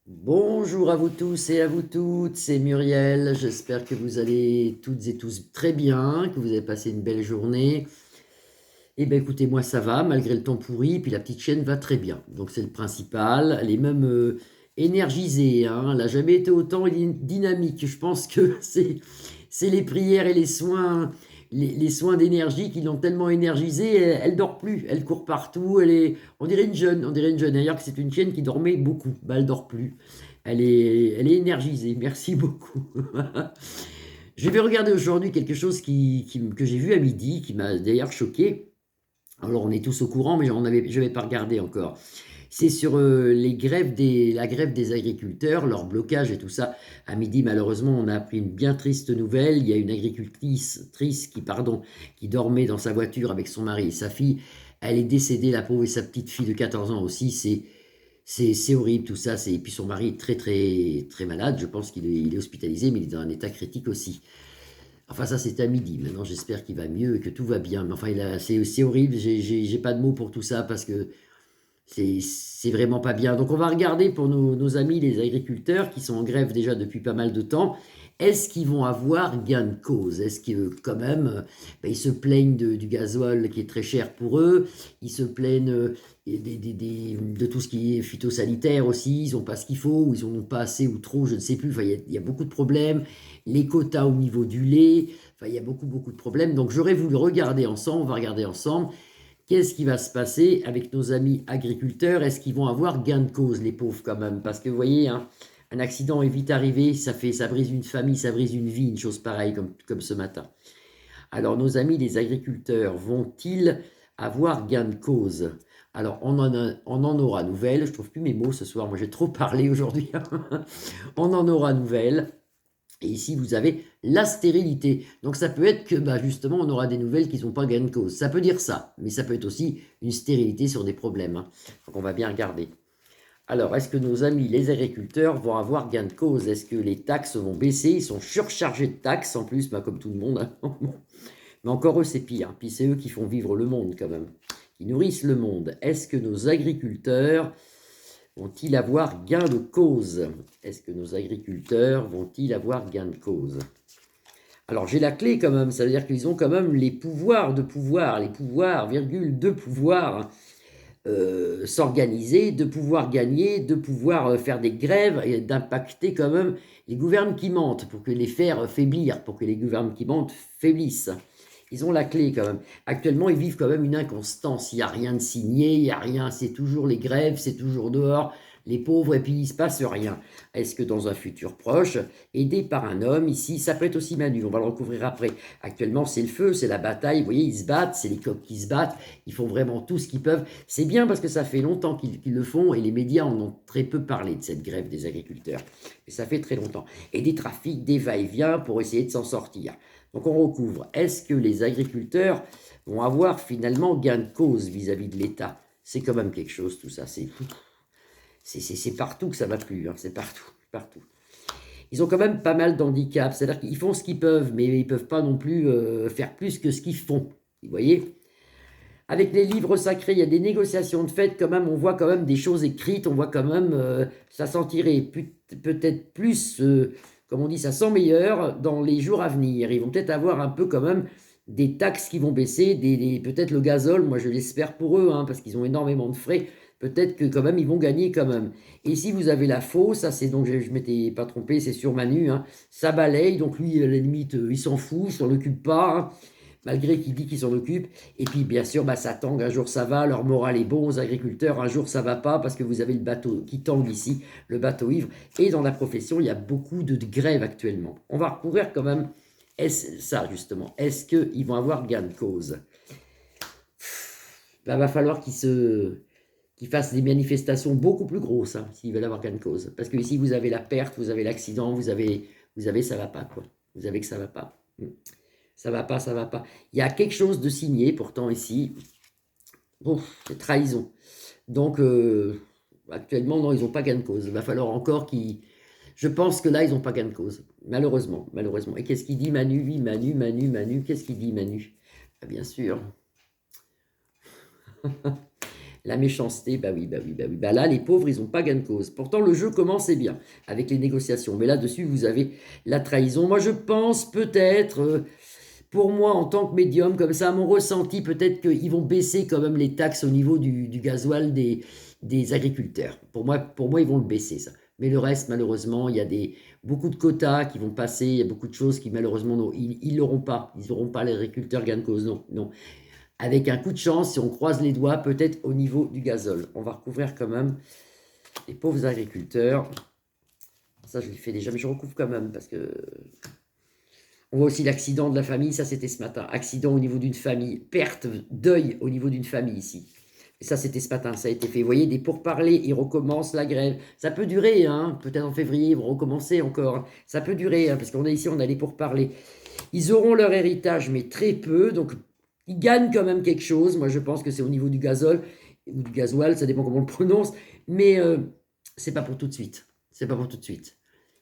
Bonjour à vous tous et à vous toutes, c'est Muriel, j'espère que vous allez toutes et tous très bien, que vous avez passé une belle journée. Eh bien écoutez, moi ça va, malgré le temps pourri, puis la petite chienne va très bien, donc c'est le principal. Elle est même énergisée, hein. Elle n'a jamais été autant dynamique. Je pense que c'est les prières et les soins, les soins d'énergie qui l'ont tellement énergisée, elle dort plus, elle court partout, on dirait une jeune, on dirait une jeune. D'ailleurs que c'est une chienne qui dormait beaucoup, bah, elle dort plus. Elle est énergisée, merci beaucoup. Je vais regarder aujourd'hui quelque chose que j'ai vu à midi, qui m'a d'ailleurs choqué. Alors on est tous au courant, mais je n'avais pas regardé encore. C'est sur la grève des agriculteurs, leur blocage et tout ça. À midi, malheureusement, on a appris une bien triste nouvelle. Il y a une agricultrice qui dormait dans sa voiture avec son mari et sa fille. Elle est décédée, la pauvre, et sa petite fille de 14 ans aussi. C'est horrible tout ça. Et puis son mari est très très très malade. Je pense qu'il est hospitalisé, mais il est dans un état critique aussi. Enfin, ça, c'était à midi. Maintenant, j'espère qu'il va mieux et que tout va bien. Mais enfin, c'est horrible. J'ai pas de mots pour tout ça parce que c'est vraiment pas bien. Donc, on va regarder pour nos amis les agriculteurs qui sont en grève déjà depuis pas mal de temps. Est-ce qu'ils vont avoir gain de cause? Est-ce que quand même, ben, ils se plaignent du gasoil qui est très cher pour eux, ils se plaignent de tout ce qui est phytosanitaire aussi, ils n'ont pas ce qu'il faut, ou ils n'en ont pas assez ou trop, je ne sais plus. Enfin, il y a beaucoup de problèmes. Les quotas au niveau du lait, enfin, il y a beaucoup, beaucoup de problèmes. Donc, j'aurais voulu regarder ensemble, on va regarder ensemble. Qu'est-ce qui va se passer avec nos amis agriculteurs? Est-ce qu'ils vont avoir gain de cause, les pauvres, quand même? Parce que vous voyez, hein, un accident est vite arrivé, ça brise une famille, ça brise une vie, une chose pareille, comme ce matin. Alors, nos amis les agriculteurs vont-ils avoir gain de cause? Alors, on en aura nouvelle. Je trouve plus mes mots ce soir. Moi, j'ai trop parlé aujourd'hui. On en aura nouvelle. Et ici, vous avez la stérilité. Donc, ça peut être que, bah, justement, on aura des nouvelles qui ne sont pas gain de cause. Ça peut dire ça, mais ça peut être aussi une stérilité sur des problèmes, hein. Donc, on va bien regarder. Alors, est-ce que nos amis les agriculteurs vont avoir gain de cause? Est-ce que les taxes vont baisser? Ils sont surchargés de taxes, en plus, bah, comme tout le monde, hein. Mais encore eux, c'est pire. Puis c'est eux qui font vivre le monde, quand même, qui nourrissent le monde. Est-ce que nos agriculteurs vont-ils avoir gain de cause? Est-ce que nos agriculteurs vont-ils avoir gain de cause? Alors j'ai la clé quand même, ça veut dire qu'ils ont quand même les pouvoirs de pouvoir, les pouvoirs, virgule, de pouvoir s'organiser, de pouvoir gagner, de pouvoir faire des grèves et d'impacter quand même les gouvernements qui mentent pour que les faire faiblir, pour que les gouvernements qui mentent faiblissent. Ils ont la clé quand même. Actuellement, ils vivent quand même une inconstance. Il n'y a rien de signé, il n'y a rien. C'est toujours les grèves, c'est toujours dehors, les pauvres, et puis il ne se passe rien. Est-ce que dans un futur proche, aidé par un homme, ici, ça peut être aussi Manu, on va le recouvrir après. Actuellement, c'est le feu, c'est la bataille. Vous voyez, ils se battent, c'est les coqs qui se battent. Ils font vraiment tout ce qu'ils peuvent. C'est bien parce que ça fait longtemps qu'ils le font et les médias en ont très peu parlé de cette grève des agriculteurs. Et ça fait très longtemps. Et des trafics, des va-et-vient pour essayer de s'en sortir. Donc on recouvre. Est-ce que les agriculteurs vont avoir finalement gain de cause vis-à-vis de l'État? C'est quand même quelque chose tout ça. C'est partout que ça va plus, hein. C'est partout, partout. Ils ont quand même pas mal d'handicaps. C'est-à-dire qu'ils font ce qu'ils peuvent, mais ils ne peuvent pas non plus faire plus que ce qu'ils font. Vous voyez? Avec les livres sacrés, il y a des négociations de fait, quand même, on voit quand même des choses écrites, on voit quand même, ça sentirait peut-être plus, comme on dit, ça sent meilleur dans les jours à venir. Ils vont peut-être avoir un peu quand même des taxes qui vont baisser, peut-être le gazole, moi je l'espère pour eux, hein, parce qu'ils ont énormément de frais, peut-être que quand même ils vont gagner quand même. Et si vous avez la faux, ça c'est donc, je m'étais pas trompé, c'est sur Manu, hein, ça balaye, donc lui, à la limite, il s'en fout, il s'en occupe pas, hein, malgré qu'il dit qu'il s'en occupe. Et puis, bien sûr, bah, ça tangue, un jour ça va, leur moral est bon aux agriculteurs, un jour ça va pas, parce que vous avez le bateau qui tangue ici, le bateau ivre. Et dans la profession, il y a beaucoup de grèves actuellement. On va recouvrir quand même ça, justement. Est-ce qu'ils vont avoir gain de cause? Il va falloir qu'ils fassent des manifestations beaucoup plus grosses, hein, s'ils veulent avoir gain de cause. Parce que ici, vous avez la perte, vous avez l'accident, vous avez ça va pas, quoi. Vous avez que ça va pas. Ça va pas, ça va pas. Il y a quelque chose de signé, pourtant, ici. Bon, c'est trahison. Donc, actuellement, non, ils n'ont pas gain de cause. Il va falloir encore qu'ils... Je pense que là, ils n'ont pas gain de cause. Malheureusement, malheureusement. Et qu'est-ce qu'il dit Manu? Oui, Manu, Manu, Manu. Qu'est-ce qu'il dit Manu? Ah, bien sûr. La méchanceté, bah oui, bah oui, bah oui. Bah là, les pauvres, ils n'ont pas gain de cause. Pourtant, le jeu commençait bien avec les négociations. Mais là-dessus, vous avez la trahison. Moi, je pense peut-être, pour moi, en tant que médium, comme ça, mon ressenti, peut-être qu'ils vont baisser quand même les taxes au niveau du gasoil des agriculteurs. Pour moi, ils vont le baisser, ça. Mais le reste, malheureusement, il y a beaucoup de quotas qui vont passer, il y a beaucoup de choses qui, malheureusement, non, ils l'auront pas. Ils n'auront pas, les agriculteurs gain de cause, non, non. Avec un coup de chance, si on croise les doigts, peut-être au niveau du gazole. On va recouvrir quand même les pauvres agriculteurs. Ça, je l'ai fait déjà, mais je recouvre quand même parce que... On voit aussi l'accident de la famille, ça c'était ce matin. Accident au niveau d'une famille, perte, deuil au niveau d'une famille ici. Et ça c'était ce matin, ça a été fait. Vous voyez, des pourparlers, ils recommencent la grève. Ça peut durer, hein, peut-être en février, ils vont recommencer encore. Ça peut durer, hein, parce qu'on est ici, on a les pourparlers. Ils auront leur héritage, mais très peu, donc ils gagnent quand même quelque chose. Moi je pense que c'est au niveau du gazole, ou du gasoil, ça dépend comment on le prononce, mais c'est pas pour tout de suite. C'est pas pour tout de suite.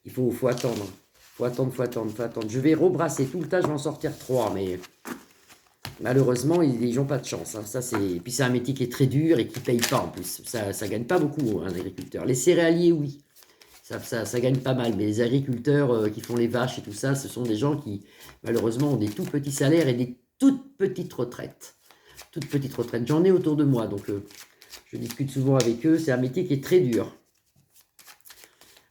Faut attendre. Faut attendre, faut attendre, faut attendre. Je vais rebrasser tout le tas, je vais en sortir 3, mais malheureusement, ils n'ont pas de chance. Hein. Ça, puis c'est un métier qui est très dur et qui ne paye pas en plus. Ça ne gagne pas beaucoup, un agriculteur. Les céréaliers, oui, ça gagne pas mal. Mais les agriculteurs qui font les vaches et tout ça, ce sont des gens qui, malheureusement, ont des tout petits salaires et des toutes petites retraites. Toutes petites retraites. J'en ai autour de moi, donc je discute souvent avec eux. C'est un métier qui est très dur.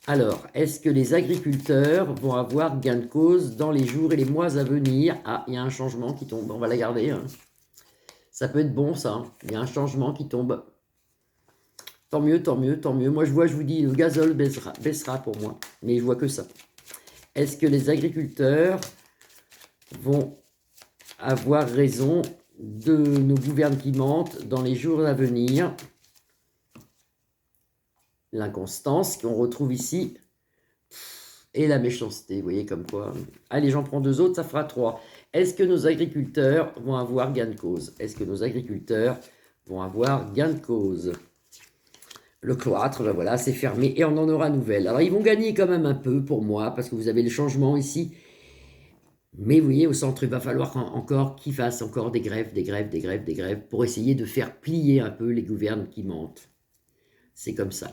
Alors, est-ce que les agriculteurs vont avoir gain de cause dans les jours et les mois à venir? Ah, il y a un changement qui tombe, on va la garder. Hein. Ça peut être bon, ça. Hein. Il y a un changement qui tombe. Tant mieux, tant mieux, tant mieux. Moi, je vous dis, le gazole baissera pour moi. Mais je vois que ça. Est-ce que les agriculteurs vont avoir raison de nos gouvernements dans les jours à venir? L'inconstance qu'on retrouve ici et la méchanceté, vous voyez comme quoi. Allez, j'en prends 2 autres, ça fera 3. Est-ce que nos agriculteurs vont avoir gain de cause? Est-ce que nos agriculteurs vont avoir gain de cause? Le cloître, ben voilà, c'est fermé et on en aura nouvelle. Alors, ils vont gagner quand même un peu pour moi, parce que vous avez le changement ici. Mais vous voyez, au centre, il va falloir encore qu'ils fassent encore des grèves, des grèves, des grèves, des grèves, pour essayer de faire plier un peu les gouvernements qui mentent. C'est comme ça.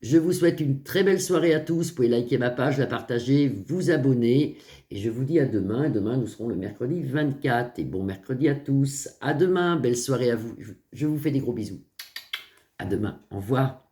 Je vous souhaite une très belle soirée à tous. Vous pouvez liker ma page, la partager, vous abonner. Et je vous dis à demain. Et demain, nous serons le mercredi 24. Et bon mercredi à tous. À demain. Belle soirée à vous. Je vous fais des gros bisous. À demain. Au revoir.